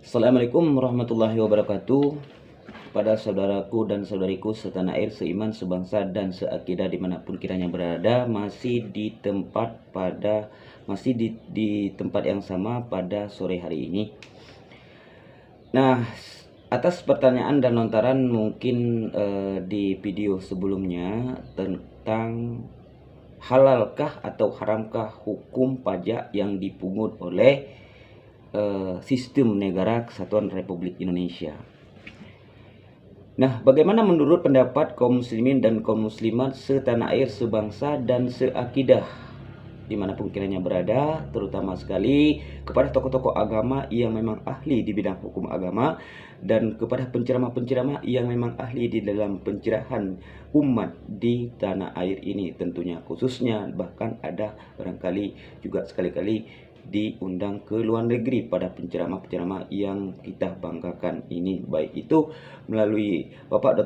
Assalamualaikum warahmatullahi wabarakatuh. Kepada saudaraku dan saudariku setanah air, seiman, sebangsa dan seakidah dimanapun kiranya berada, masih di tempat yang sama pada sore hari ini. Nah, atas pertanyaan dan lontaran mungkin di video sebelumnya tentang halalkah atau haramkah hukum pajak yang dipungut oleh sistem negara kesatuan Republik Indonesia. Nah, bagaimana menurut pendapat kaum muslimin dan kaum muslimat setanah air, sebangsa dan seakidah dimanapun kiranya berada, terutama sekali kepada tokoh-tokoh agama yang memang ahli di bidang hukum agama dan kepada penceramah-penceramah yang memang ahli di dalam pencerahan umat di tanah air ini tentunya, khususnya bahkan ada barangkali juga sekali-kali diundang ke luar negeri pada penceramah-penceramah yang kita banggakan ini, baik itu melalui Bapak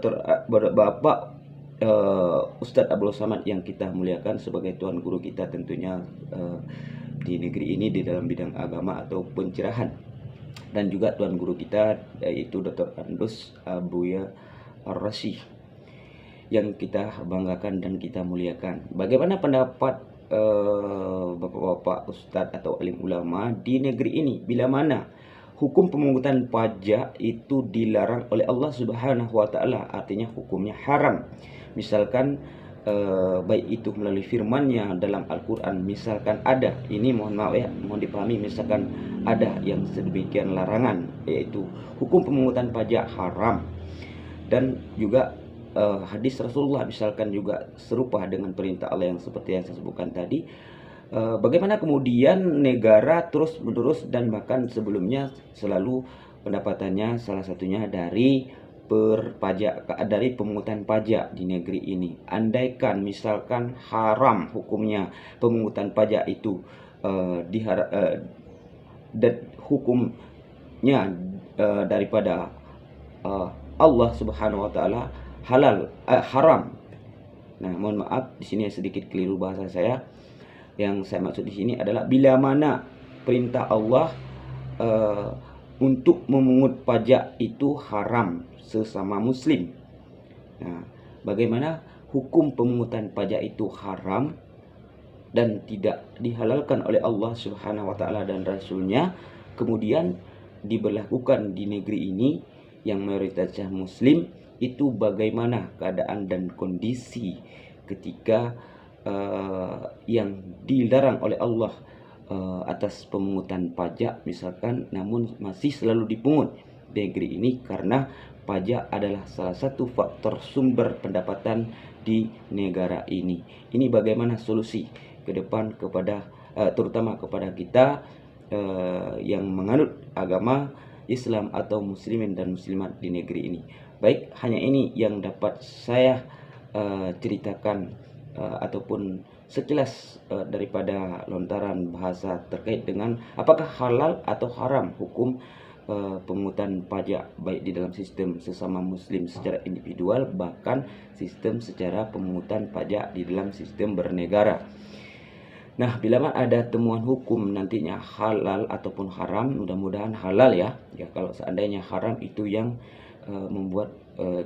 Ustadz Abdul Somad yang kita muliakan sebagai tuan guru kita tentunya di negeri ini di dalam bidang agama atau pencerahan, dan juga tuan guru kita yaitu Dr. Andus Abuya Ar-Rasyih yang kita banggakan dan kita muliakan. Bagaimana pendapat bapak-bapak ustadz atau alim ulama di negeri ini bila mana hukum pemungutan pajak itu dilarang oleh Allah Subhanahu wa taala, artinya hukumnya haram. Misalkan baik itu melalui firman-Nya dalam Al-Qur'an, misalkan ada, ini mohon maaf ya, mohon dipahami, misalkan ada yang sedemikian larangan, yaitu hukum pemungutan pajak haram, dan juga hadis Rasulullah misalkan juga serupa dengan perintah Allah yang seperti yang saya sebutkan tadi. Bagaimana kemudian negara terus menerus dan bahkan sebelumnya selalu pendapatannya salah satunya dari dari pemungutan pajak di negeri ini. Andaikan misalkan haram hukumnya pemungutan pajak itu dan hukumnya daripada Allah Subhanahu wa taala haram. Nah, mohon maaf di sini sedikit keliru bahasa saya. Yang saya maksud di sini adalah bila mana perintah Allah untuk memungut pajak itu haram sesama muslim. Nah, bagaimana hukum pemungutan pajak itu haram dan tidak dihalalkan oleh Allah Subhanahu wa taala dan Rasulnya, kemudian diberlakukan di negeri ini yang mayoritasnya muslim, itu bagaimana keadaan dan kondisi ketika yang dilarang oleh Allah atas pemungutan pajak misalkan, namun masih selalu dipungut di negeri ini karena pajak adalah salah satu faktor sumber pendapatan di negara ini. Ini bagaimana solusi ke depan kepada terutama kepada kita yang menganut agama Islam atau muslimin dan muslimat di negeri ini. Baik, hanya ini yang dapat saya ceritakan ataupun sekilas daripada lontaran bahasa terkait dengan apakah halal atau haram hukum pemungutan pajak baik di dalam sistem sesama muslim secara individual, bahkan sistem secara pemungutan pajak di dalam sistem bernegara. Nah, bila mana ada temuan hukum nantinya halal ataupun haram, mudah-mudahan halal ya. Ya, kalau seandainya haram itu yang membuat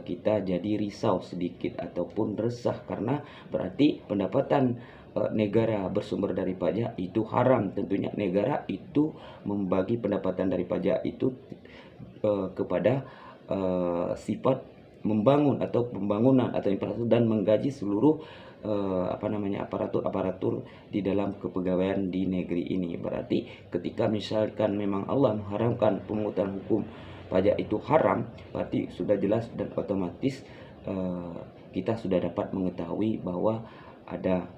kita jadi risau sedikit ataupun resah, karena berarti pendapatan negara bersumber dari pajak itu haram. Tentunya negara itu membagi pendapatan dari pajak itu kepada sifat membangun atau pembangunan atau infrastruktur dan menggaji seluruh aparatur di dalam kepegawaian di negeri ini. Berarti ketika misalkan memang Allah mengharamkan pemungutan hukum pajak itu haram, berarti sudah jelas dan otomatis kita sudah dapat mengetahui bahwa ada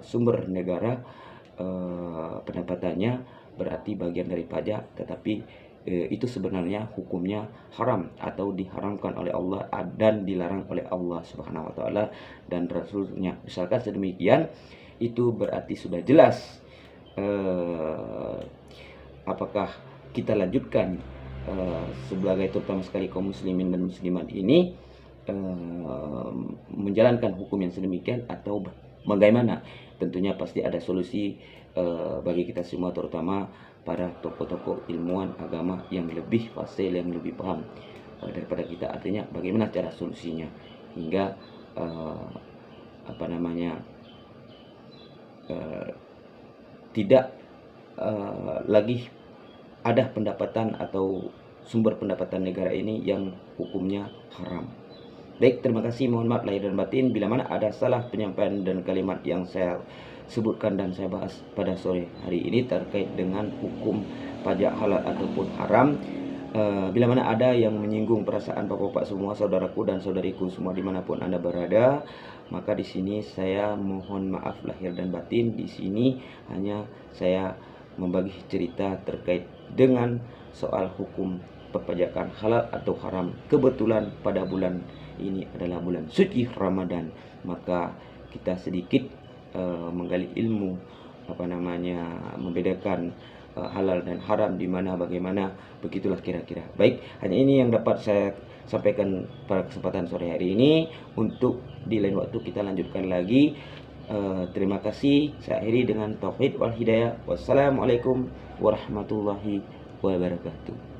sumber negara pendapatannya berarti bagian dari pajak, tetapi itu sebenarnya hukumnya haram atau diharamkan oleh Allah dan dilarang oleh Allah Subhanahu wa taala dan Rasulnya. Misalkan sedemikian, itu berarti sudah jelas apakah kita lanjutkan sebagai terutama sekali kaum muslimin dan muslimat ini menjalankan hukum yang sedemikian atau bagaimana. Tentunya pasti ada solusi bagi kita semua, terutama para tokoh-tokoh ilmuwan agama yang lebih fasih, yang lebih paham daripada kita. Artinya bagaimana cara solusinya hingga apa namanya tidak lagi ada pendapatan atau sumber pendapatan negara ini yang hukumnya haram. Baik, terima kasih. Mohon maaf lahir dan batin bila mana ada salah penyampaian dan kalimat yang saya sebutkan dan saya bahas pada sore hari ini terkait dengan hukum pajak halal ataupun haram. Bila mana ada yang menyinggung perasaan bapak-bapak semua, saudaraku dan saudariku semua dimanapun Anda berada, maka di sini saya mohon maaf lahir dan batin. Di sini hanya saya membagi cerita terkait dengan soal hukum perpajakan halal atau haram. Kebetulan pada bulan ini adalah bulan suci Ramadan, maka kita sedikit menggali ilmu membedakan halal dan haram di mana bagaimana, begitulah kira-kira. Baik, hanya ini yang dapat saya sampaikan pada kesempatan sore hari ini. Untuk di lain waktu kita lanjutkan lagi. Terima kasih. Saya akhiri dengan tauhid wal hidayah. Wassalamualaikum warahmatullahi wabarakatuh.